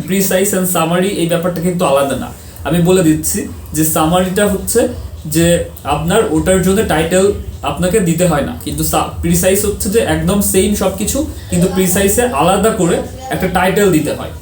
Precise and summary এই ব্যাপারটা কিন্তু আলাদা না। আমি বলে দিচ্ছি যে সামারিটা হচ্ছে যে আপনার ওটার জন্য টাইটেল আপনাকে দিতে হয় না, কিন্তু প্রিসাইজ হচ্ছে যে একদম সেম সব কিছু, কিন্তু প্রিসাইজে আলাদা করে একটা টাইটেল দিতে হয়।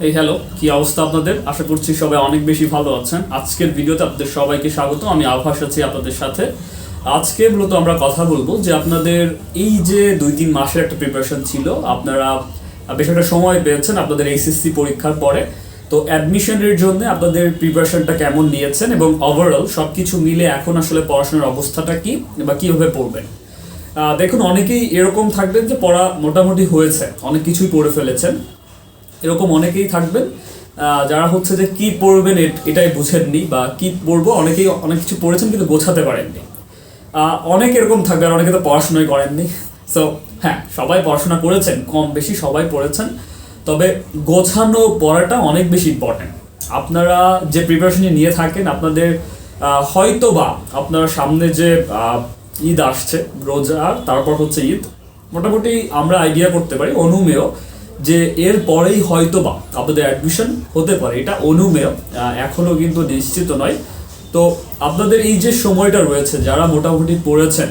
এই হ্যালো, কি অবস্থা আপনাদের? আশা করছি সবাই অনেক বেশি ভালো আছেন। আজকের ভিডিওতে আপনাদের সবাইকে স্বাগত। আমি আভাস আছি আপনাদের সাথে। আজকে মূলত আমরা কথা বলবো যে আপনাদের এই যে 2-3 মাসের একটা প্রিপারেশন ছিল, আপনারা বেশ একটা সময় পেয়েছেন আপনাদের এইচএসসি পরীক্ষার পরে। তো অ্যাডমিশনের জন্য আপনাদের প্রিপারেশনটা কেমন নিয়েছেন এবং ওভারঅল সব কিছু মিলে এখন আসলে পড়াশোনার অবস্থাটা কি বা কীভাবে পড়বেন। দেখুন, অনেকেই এরকম থাকবেন যে পড়া মোটামুটি হয়েছে, অনেক কিছুই পড়ে ফেলেছেন। এরকম অনেকেই থাকবেন যারা হচ্ছে যে কী পড়বেন এটাই বুঝেননি, বা কী পড়বো অনেকেই অনেক কিছু পড়েছেন কিন্তু গোছাতে পারেননি। অনেক এরকম থাকবে, আর অনেকে তো পড়াশোনাই করেননি। সো হ্যাঁ, সবাই পড়াশোনা করেছেন, কম বেশি সবাই পড়েছেন, তবে গোছানো পড়াটা অনেক বেশি ইম্পর্টেন্ট। আপনারা যে প্রিপারেশন নিয়ে থাকেন, আপনাদের হয়তো বা আপনার সামনে যে ঈদ আসছে, রোজার তারপর হচ্ছে ঈদ, মোটামুটি আমরা আইডিয়া করতে পারি অনুমেয় যে এর পরেই হয়তো বা আপনাদের অ্যাডমিশন হতে পারে। এটা অনুমেয়, এখনও কিন্তু নিশ্চিত নয়। তো আপনাদের এই যে সময়টা রয়েছে, যারা মোটামুটি পড়েছেন,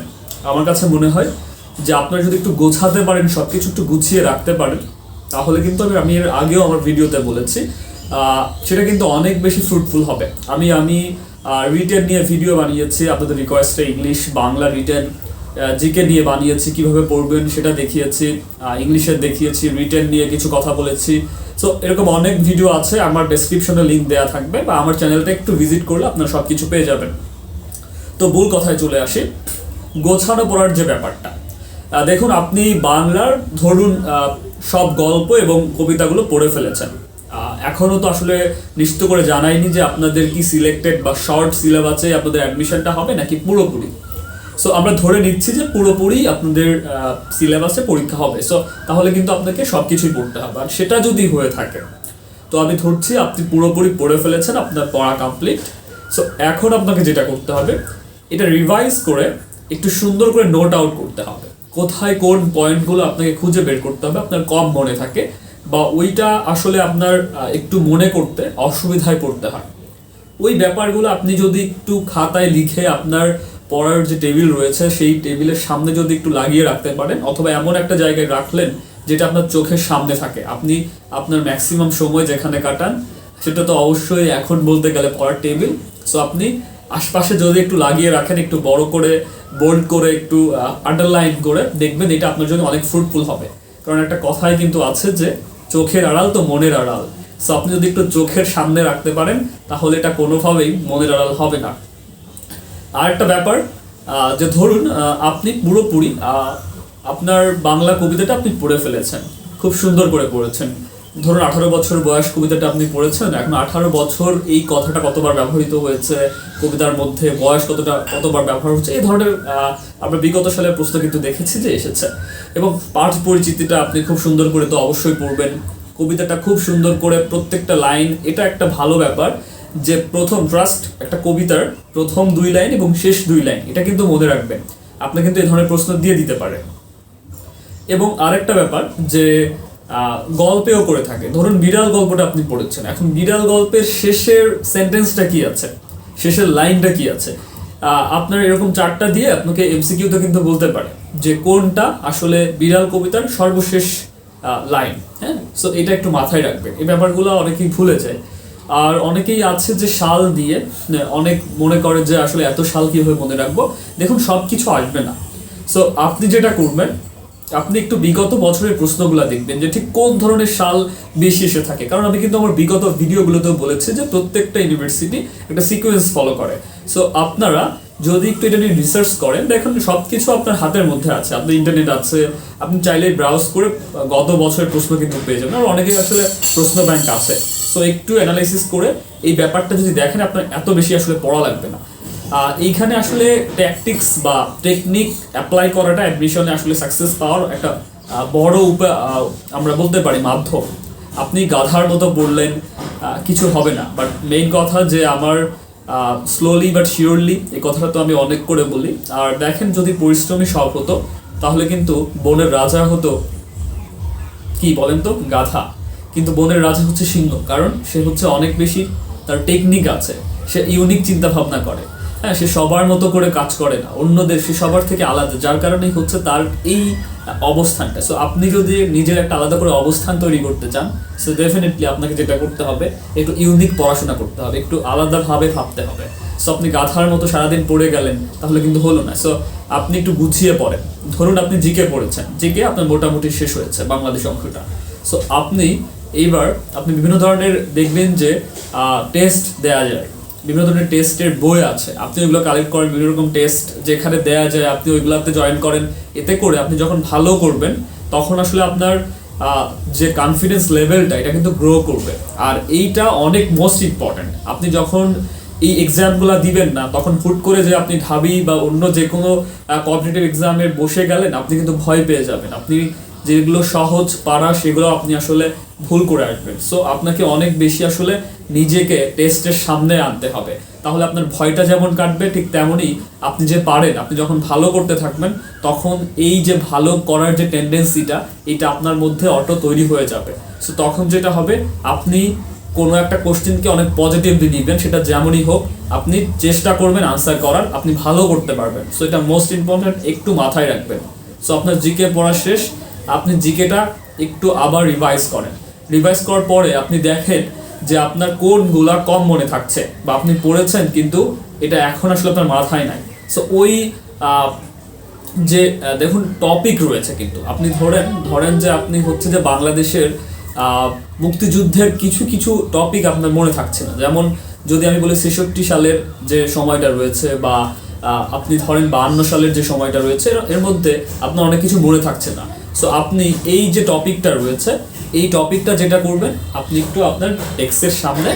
আমার কাছে মনে হয় যে আপনারা যদি একটু গোছাতে পারেন, সব কিছু একটু গুছিয়ে রাখতে পারেন, তাহলে কিন্তু আমি এর আগেও আমার ভিডিওতে বলেছি সেটা কিন্তু অনেক বেশি ফ্রুটফুল হবে। আমি রিটেন নিয়ে ভিডিও বানিয়েছি আপনাদের রিকোয়েস্টে, ইংলিশ বাংলা রিটেন জিকে নিয়ে বানিয়েছি, কিভাবে পড়বেন সেটা দেখিয়েছি, ইংলিশের দেখিয়েছি, রিটেন নিয়ে কিছু কথা বলেছি। সো এরকম অনেক ভিডিও আছে, আমার ডেসক্রিপশনে লিঙ্ক দেওয়া থাকবে, বা আমার চ্যানেলটা একটু ভিজিট করলে আপনারা সব কিছু পেয়ে যাবেন। তো মূল কথায় চলে আসি, গোছানো পড়ার যে ব্যাপারটা। দেখুন, আপনি বাংলার ধরুন সব গল্প এবং কবিতাগুলো পড়ে ফেলেছেন। এখনও তো আসলে নিশ্চিত করে জানায়নি যে আপনাদের কি সিলেক্টেড বা শর্ট সিলেবাসে আপনাদের অ্যাডমিশনটা হবে নাকি পুরোপুরি। সো আমরা ধরে নিচ্ছি যে পুরোপুরি আপনাদের সিলেবাসে পরীক্ষা হবে। সো তাহলে কিন্তু আপনাকে সব কিছুই পড়তে হবে, আর সেটা যদি হয়ে থাকে তো আমি ধরছি আপনি পুরোপুরি পড়ে ফেলেছেন, আপনার পড়া কমপ্লিট। সো এখন আপনাকে যেটা করতে হবে, এটা রিভাইজ করে একটু সুন্দর করে নোট আউট করতে হবে। কোথায় কোন পয়েন্টগুলো আপনাকে খুঁজে বের করতে হবে আপনার কম মনে থাকে, বা ওইটা আসলে আপনার একটু মনে করতে অসুবিধায় পড়তে হয়। ওই ব্যাপারগুলো আপনি যদি একটু খাতায় লিখে আপনার পড়ার যে টেবিল রয়েছে সেই টেবিলের সামনে যদি একটু লাগিয়ে রাখতে পারেন, অথবা এমন একটা জায়গায় রাখলেন যেটা আপনার চোখের সামনে থাকে, আপনি আপনার ম্যাক্সিমাম সময় যেখানে কাটান সেটা তো অবশ্যই এখন বলতে গেলে পড়ার টেবিল। সো আপনি আশপাশে যদি একটু লাগিয়ে রাখেন, একটু বড় করে বোল্ড করে একটু আন্ডারলাইন করে, দেখবেন এটা আপনার জন্য অনেক ফ্রুটফুল হবে। কারণ একটা কথাই কিন্তু আছে যে চোখের আড়াল তো মনের আড়াল। সো আপনি যদি একটু চোখের সামনে রাখতে পারেন তাহলে এটা কোনোভাবেই মনের আড়াল হবে না। আর একটা ব্যাপার, যে ধরুন আপনি পুরোপুরি আপনার বাংলা কবিতাটা আপনি পড়ে ফেলেছেন, খুব সুন্দর করে পড়েছেন। ধরুন 18 বছর বয়স কবিতাটা আপনি পড়েছেন। এখন 18 বছর এই কথাটা কতবার ব্যবহৃত হয়েছে কবিতার মধ্যে, বয়স কতবার ব্যবহার হচ্ছে, এই ধরনের আমরা বিগত সালের প্রশ্ন কিন্তু দেখেছি যে এসেছে। এবং পাঠ পরিচিতিটা আপনি খুব সুন্দর করে তো অবশ্যই পড়বেন, কবিতাটা খুব সুন্দর করে প্রত্যেকটা লাইন। এটা একটা ভালো ব্যাপার যে প্রথম একটা কবিতার প্রথম 2 লাইন এবং শেষ 2 লাইন এটা কিন্তু মনে রাখবেন। আপনি কিন্তু এই ধরনের প্রশ্ন দিয়ে দিতে পারে। এবং আরেকটা ব্যাপার যে গল্পেও করে থাকে, ধরুন বিড়াল গল্পটা আপনি পড়েছেন, এখন বিড়াল গল্পের শেষের সেন্টেন্সটা কি আছে, শেষের লাইনটা কি আছে, আপনার এরকম 4টা দিয়ে আপনাকে এমসিকিউতে কিন্তু বলতে পারে যে কোনটা আসলে বিড়াল কবিতার সর্বশেষ লাইন। হ্যাঁ, সো এটা একটু মাথায় রাখবেন। এই ব্যাপারগুলো অনেকেই ভুলে যায়। আর অনেকেই আছে যে সাল দিয়ে অনেক মনে করে যে আসলে এত সাল কীভাবে মনে রাখবো। দেখুন, সব কিছু আসবে না। সো আপনি যেটা করবেন, আপনি একটু বিগত বছরের প্রশ্নগুলো দেখবেন যে ঠিক কোন ধরনের সাল বেশি এসে থাকে। কারণ আমি কিন্তু আমার বিগত ভিডিওগুলোতেও বলেছি যে প্রত্যেকটা ইউনিভার্সিটি একটা সিকোয়েন্স ফলো করে। সো আপনারা যদি একটু এটা নিয়ে রিসার্চ করেন, দেখুন সব কিছু আপনার হাতের মধ্যে আছে, আপনার ইন্টারনেট আছে, আপনি চাইলে ব্রাউজ করে গত বছরের প্রশ্ন কিন্তু পেয়ে যাবেন। আর অনেকেই আসলে প্রশ্ন ব্যাংক আছে। সো একটু অ্যানালাইসিস করে এই ব্যাপারটা যদি দেখেন, আপনার এত বেশি আসলে পড়া লাগবে না। এইখানে আসলে ট্যাকটিক্স বা টেকনিক অ্যাপ্লাই করাটা অ্যাডমিশনে আসলে সাকসেস পাওয়ার একটা বড় আমরা বলতে পারি মাধ্যম। আপনি গাধার মতো পড়লেন, কিছু হবে না। বাট মেইন কথা যে আমার স্লোলি বাট শিওরলি, এই কথাটা তো আমি অনেক করে বলি। আর দেখেন, যদি পরিশ্রমী সব হতো তাহলে কিন্তু বনের রাজা হতো কি বলেন তো, গাধা। কিন্তু বনের রাজা হচ্ছে সিংহ, কারণ সে হচ্ছে অনেক বেশি, তার টেকনিক আছে, সে ইউনিক চিন্তা ভাবনা করে। হ্যাঁ, সে সবার মতো করে কাজ করে না, অন্যদের সে সবার থেকে আলাদা, যার কারণেই হচ্ছে তার এই অবস্থানটা। সো আপনি যদি নিজের একটা আলাদা করে অবস্থান তৈরি করতে চান, সো ডেফিনেটলি আপনাকে যেটা করতে হবে, একটু ইউনিক পড়াশোনা করতে হবে, একটু আলাদাভাবে ভাবতে হবে। সো আপনি গাধার মতো সারাদিন পড়ে গেলেন তাহলে কিন্তু হলো না। সো আপনি একটু গুছিয়ে পড়েন। ধরুন আপনি জিকে পড়েছেন, জিকে আপনার মোটামুটি শেষ হয়েছে, বাংলাদেশ অংশটা। সো আপনি এইবার আপনি বিভিন্ন ধরনের দেখবেন যে টেস্ট দেওয়া যায়, বিভিন্ন ধরনের টেস্টের বই আছে, আপনি ওইগুলো কালেক্ট করেন, বিভিন্ন রকম টেস্ট যেখানে দেওয়া যায় আপনি ওইগুলোতে জয়েন করেন। এতে করে আপনি যখন ভালো করবেন তখন আসলে আপনার যে কনফিডেন্স লেভেলটা এটা কিন্তু গ্রো করবে। আর এইটা অনেক মোস্ট ইম্পর্ট্যান্ট। আপনি যখন এই এক্সামগুলো দিবেন না, তখন হুট করে যে আপনি ঢাবি বা অন্য যে কোনো কম্পিটিটিভ এক্সামে বসে গেলেন, আপনি কিন্তু ভয় পেয়ে যাবেন। আপনি যেগুলো সহজ পারা সেগুলো আপনি আসলে ভুল করে আসবেন। সো আপনাকে অনেক বেশি আসলে নিজেকে টেস্টের সামনে আনতে হবে, তাহলে আপনার ভয়টা যেমন কাটবে ঠিক তেমনই আপনি যে পারেন, আপনি যখন ভালো করতে থাকবেন তখন এই যে ভালো করার যে টেন্ডেন্সিটা এটা আপনার মধ্যে অটো তৈরি হয়ে যাবে। সো তখন যেটা হবে, আপনি কোনো একটা কোশ্চেনকে অনেক পজিটিভলি নিবেন, সেটা যেমনই হোক আপনি চেষ্টা করবেন আনসার করার, আপনি ভালো করতে পারবেন। সো এটা মোস্ট ইম্পর্ট্যান্ট, একটু মাথায় রাখবেন। সো আপনার জিকে পড়া শেষ, আপনি জিকেটা একটু আবার রিভাইজ করেন। রিভাইজ করার পরে আপনি দেখেন যে আপনার কোনগুলা কম মনে থাকছে, বা আপনি পড়েছেন কিন্তু এটা এখন আসলে আপনার মাথায় নাই। সো ওই যে দেখুন টপিক রয়েছে, কিন্তু আপনি ধরেন যে আপনি হচ্ছে যে বাংলাদেশের মুক্তিযুদ্ধের কিছু কিছু টপিক আপনার মনে থাকছে না। যেমন যদি আমি বলি ৬৬ সালের যে সময়টা রয়েছে, বা আপনি ধরেন ৫২ সালের যে সময়টা রয়েছে, এর মধ্যে আপনার অনেক কিছু মনে থাকছে না। সো আপনি এই যে টপিকটা রয়েছে, এই টপিকটা যেটা করবেন, আপনি একটু আপনার টেক্সটের সামনে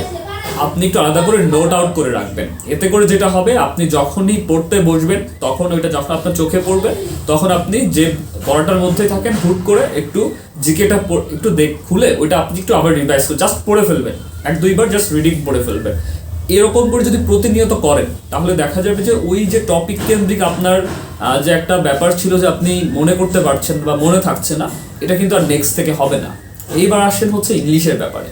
আপনি একটু আলাদা করে নোট আউট করে রাখবেন। এতে করে যেটা হবে, আপনি যখনই পড়তে বসবেন তখন ওইটা যখন আপনার চোখে পড়বে, তখন আপনি যে পড়াটার মধ্যেই থাকেন হুট করে একটু জিকেটা একটু খুলে ওইটা আপনি একটু আবার রিভাইজ করে জাস্ট পড়ে ফেলবেন, ১-২ বার জাস্ট রিডিং পড়ে ফেলবেন। এরকম করে যদি প্রতিনিয়ত করেন তাহলে দেখা যাবে যে ওই যে টপিক কেন্দ্রিক আপনার যে একটা ব্যাপার ছিল যে আপনি মনে করতে পারছেন বা মনে থাকছে না, এটা কিন্তু আর নেক্সট থেকে হবে না। এইবার আসেন হচ্ছে ইংলিশের ব্যাপারে।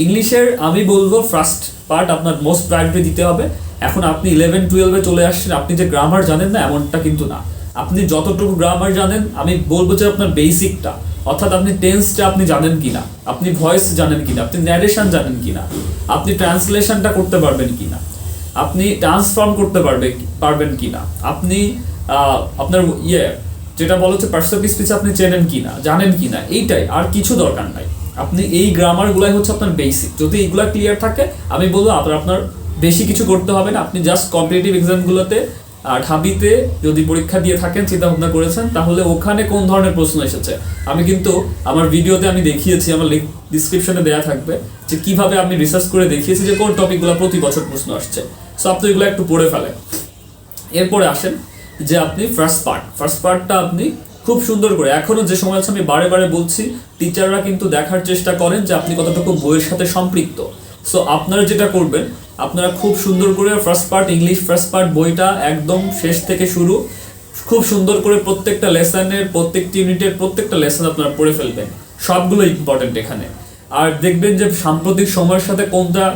ইংলিশের আমি বলবো ফার্স্ট পার্ট আপনার মোস্ট প্রায়োরিটি দিতে হবে। এখন আপনি 11-12-এ চলে আসছেন, আপনি যে গ্রামার জানেন না এমনটা কিন্তু না। আপনি যতটুকু গ্রামার জানেন, আমি বলবো যে আপনার বেসিকটা, অর্থাৎ আপনি টেন্সটা আপনি জানেন কিনা, আপনি ভয়েস জানেন কিনা, আপনি ন্যারেশন জানেন কিনা, আপনি ট্রান্সলেশনটা করতে পারবেন কিনা, আপনি ট্রান্সফর্ম করতে পারবেন কিনা, আপনি আপনার যেটা বলা হচ্ছে পার্সপেক্টিভ স্পিচ আপনি চেনেন কিনা, জানেন কিনা, এইটাই, আর কিছু দরকার নাই। আপনি এই গ্রামারগুলাই হচ্ছে আপনার বেসিক। যদি এইগুলা ক্লিয়ার থাকে, আমি বলবো আপনার বেশি কিছু করতে হবে না। আপনি জাস্ট কম্পিটিটিভ এক্সামগুলোতে ঢাবিতে যদি পরীক্ষা দিয়ে থাকেন, চিন্তা ভাবনা করেছেন, তাহলে ওখানে কোন ধরনের প্রশ্ন এসেছে আমি কিন্তু আমার ভিডিওতে আমি দেখিয়েছি, আমার ডিসক্রিপশনে দেওয়া থাকবে যে কিভাবে আমি রিসার্চ করে দেখিয়েছি যে কোন টপিকগুলো প্রতি বছর প্রশ্ন আসছে। সো আপনি এগুলো একটু পড়ে ফেলেন। এরপরে আসেন যে আপনি ফার্স্ট পার্টটা আপনি খুব সুন্দর করে, এখনো যে সময় আছে আমি বারে বারে বলছি, টিচাররা কিন্তু দেখার চেষ্টা করেন যে আপনি কতটুকু বইয়ের সাথে সম্পৃক্ত। সো আপনারা যেটা করবেন, আপনারা খুব সুন্দর করে first part English first part বইটা একদম শেষ থেকে শুরু খুব সুন্দর করে প্রত্যেকটা লেসনের, প্রত্যেকটি ইউনিটের প্রত্যেকটা লেসন আপনারা পড়ে ফেলবেন। সবগুলো ইম্পর্টেন্ট এখানে। আর দেখবেন যে সাম্প্রতিক সময়ের সাথে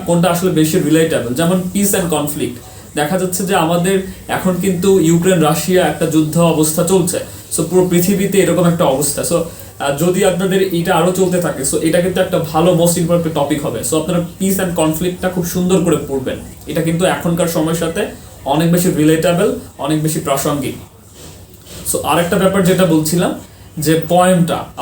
কোনটা আসলে বেশি রিলেটেবল। যেমন পিস অ্যান্ড কনফ্লিক্ট, দেখা যাচ্ছে যে আমাদের এখন কিন্তু ইউক্রেন রাশিয়া একটা যুদ্ধ অবস্থা চলছে। সো পুরো পৃথিবীতে এরকম একটা অবস্থা। সো যদি আপনাদের এটা আরও চলতে থাকে, সো এটা কিন্তু একটা ভালো মোস্ট ইম্পর্টেন্ট টপিক হবে। সো আপনারা পিস অ্যান্ড কনফ্লিক্টটা খুব সুন্দর করে পড়বেন। এটা কিন্তু এখনকার সময়ের সাথে অনেক বেশি রিলেটেবল, অনেক বেশি প্রাসঙ্গিক। সো আরেকটা ব্যাপার যেটা বলছিলাম, যে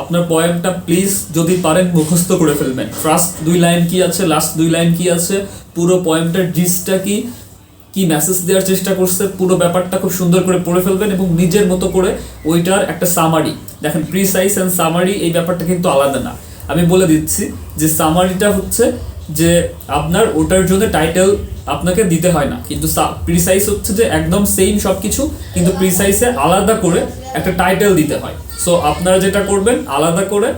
আপনার পয়েমটা প্লিজ যদি পারেন মুখস্থ করে ফেলবেন। ফার্স্ট 2 লাইন কি আছে, লাস্ট 2 লাইন কি আছে, পুরো পয়েমটার জিসটা কি মেসেজ দেওয়ার চেষ্টা করছে, পুরো ব্যাপারটা খুব সুন্দর করে পড়ে ফেলবেন এবং নিজের মতো করে ওইটার একটা সামারি। দেখেন প্রিসাইজ অ্যান্ড সামারি এই ব্যাপারটা কিন্তু আলাদা না। আমি বলে দিচ্ছি যে সামারিটা হচ্ছে যে আপনার ওটার জন্য টাইটেল আপনাকে দিতে হয় না, কিন্তু প্রিসাইজ হচ্ছে যে একদম সেম সব কিছু, কিন্তু প্রিসাইজে আলাদা করে একটা টাইটেল দিতে হয়। সো আপনারা যেটা করবেন, আলাদা করে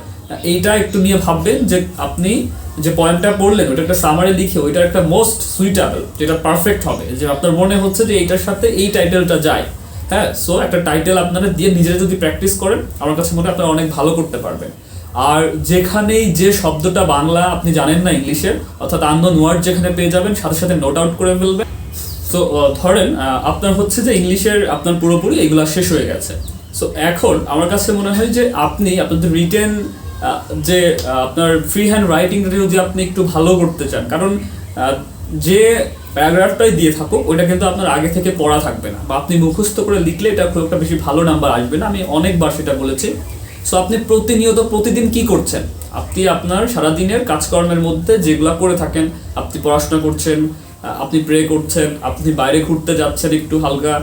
এইটা একটু নিয়ে ভাববেন যে আপনি যে পয়েন্টটা পড়লেন ওটা একটা সামারি লিখে ওইটার একটা মোস্ট সুইটেবল, যেটা পারফেক্ট হবে, যে আপনার মনে হচ্ছে যে এইটার সাথে এই টাইটেলটা যায়। হ্যাঁ, সো একটা টাইটেল আপনারা দিয়ে নিজেরা যদি প্র্যাকটিস করেন, আমার কাছে মনে হয় আপনারা অনেক ভালো করতে পারবেন। আর যেখানেই যে শব্দটা বাংলা আপনি জানেন না ইংলিশের, অর্থাৎ আননোন ওয়ার্ড যেখানে পেয়ে যাবেন সাথে সাথে নোট আউট করে ফেলবেন। সো ধরেন আপনার হচ্ছে যে ইংলিশের আপনার পুরোপুরি এগুলা শেষ হয়ে গেছে। সো এখন আমার কাছে মনে হয় যে আপনি আপনাদের রিটেন যে আপনার ফ্রি হ্যান্ড রাইটিংটা যদি আপনি একটু ভালো করতে চান, কারণ যে প্যারাগ্রাফটাই দিয়ে থাকুক ওইটা কিন্তু আপনার আগে থেকে পড়া থাকবে না, বা আপনি মুখস্থ করে লিখলে এটা খুব একটা বেশি ভালো নাম্বার আসবে না, আমি অনেকবার সেটা বলেছি। সো আপনি প্রতিদিন কি করছেন, আপনি আপনার সারাদিনের কাজকর্মের মধ্যে যেগুলো করে থাকেন, আপনি পড়াশোনা করছেন, আপনি প্রে করছেন, আপনি বাইরে ঘুরতে যাচ্ছেন একটু হালকা,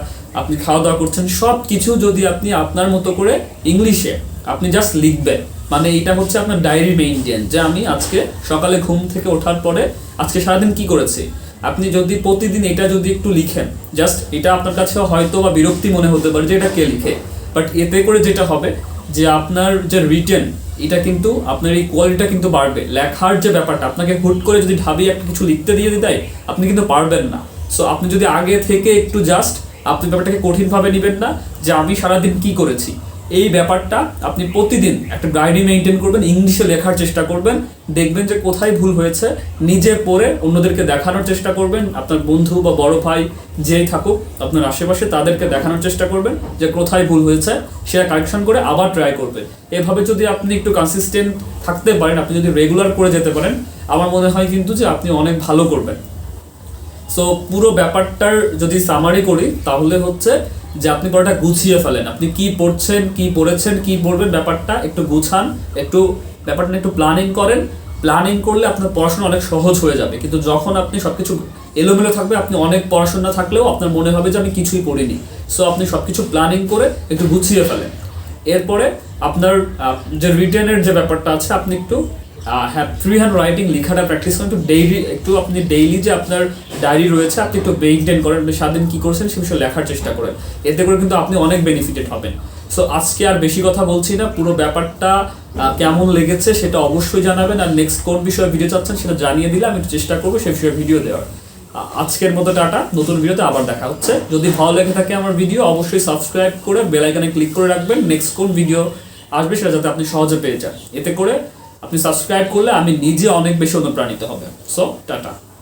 আপনি খাওয়া দাওয়া করছেন, সব কিছু যদি আপনি আপনার মতো করে ইংলিশে আপনি জাস্ট লিখবেন, মানে এটা হচ্ছে আপনার ডায়েরি মেইনটেন, যে আমি আজকে সকালে ঘুম থেকে ওঠার পরে আজকে সারাদিন কি করেছি। আপনি যদি প্রতিদিন এটা যদি একটু লিখেন, জাস্ট এটা আপনার কাছে হয়তো বা বিরক্তি মনে হতে পারে যে এটা কে লিখে, বাট এতে করে যেটা হবে যে আপনার যে রিটেন এটা কিন্তু আপনার এই কোয়ালিটিটা কিন্তু বাড়বে। লেখার যে ব্যাপারটা, আপনাকে হুট করে যদি ঢাবি একটা কিছু লিখতে দিয়ে দেয় আপনি কিন্তু পারবেন না। সো আপনি যদি আগে থেকে একটু জাস্ট আপনি ব্যাপারটাকে কঠিনভাবে নেবেন না যে আমি সারাদিন কি করেছি, এই ব্যাপারটা আপনি প্রতিদিন একটা ডায়েরি মেনটেন করবেন, ইংলিশে লেখার চেষ্টা করবেন, দেখবেন যে কোথায় ভুল হয়েছে নিজে পড়ে অন্যদেরকে দেখানোর চেষ্টা করবেন, আপনার বন্ধু বা বড় ভাই যেই থাকুক আপনার আশেপাশে তাদেরকে দেখানোর চেষ্টা করবেন যে কোথায় ভুল হয়েছে, সেটা কারেকশন করে আবার ট্রাই করবেন। এভাবে যদি আপনি একটু কনসিস্টেন্ট থাকতে পারেন, আপনি যদি রেগুলার করে যেতে পারেন, আমার মনে হয় কিন্তু যে আপনি অনেক ভালো করবেন। সো পুরো ব্যাপারটার যদি সামারি করি তাহলে হচ্ছে যে আপনি পড়াটা গুছিয়ে ফেলেন, আপনি কি পড়ছেন, কি পড়েছেন, কি পড়বেন, ব্যাপারটা একটু গুছান, একটু ব্যাপারটা একটু প্ল্যানিং করেন। প্ল্যানিং করলে আপনার পড়াশোনা অনেক সহজ হয়ে যাবে, কিন্তু যখন আপনি সবকিছু এলোমেলো থাকবে, আপনি অনেক পড়াশোনা থাকলেও আপনার মনে হবে যে আমি কিছুই পড়িনি। সো আপনি সবকিছু প্ল্যানিং করে একটু গুছিয়ে ফেলেন। এরপরে আপনার যে রিটেনের যে ব্যাপারটা আছে, আপনি একটু হ্যাঁ ফ্রি হ্যান্ড রাইটিং লেখাটা প্র্যাকটিস করেন, একটু আপনি ডেইলি যে আপনার ডায়েরি রয়েছে আপনি একটু মেইনটেন করেন, আপনি সারাদিন কী করছেন সে বিষয়ে লেখার চেষ্টা করেন, এতে করে কিন্তু আপনি অনেক বেনিফিটেড হবেন। সো আজকে আর বেশি কথা বলছি না, পুরো ব্যাপারটা কেমন লেগেছে সেটা অবশ্যই জানাবেন, আর নেক্সট কোন বিষয়ে ভিডিও চাচ্ছেন সেটা জানিয়ে দিলে আমি একটু চেষ্টা করবো সেই বিষয়ে ভিডিও দেওয়ার। আজকের মতো টাটা, নতুন ভিডিওতে আবার দেখা হচ্ছে। যদি ভালো লেগে থাকে আমার ভিডিও অবশ্যই সাবস্ক্রাইব করে বেল আইকনে ক্লিক করে রাখবেন, নেক্সট কোন ভিডিও আসবে সেটা যাতে আপনি সহজে পেয়ে যান। এতে করে আপনি সাবস্ক্রাইব করলে আমি নিজে অনেক বেশি অনুপ্রাণিত হবে। So tata.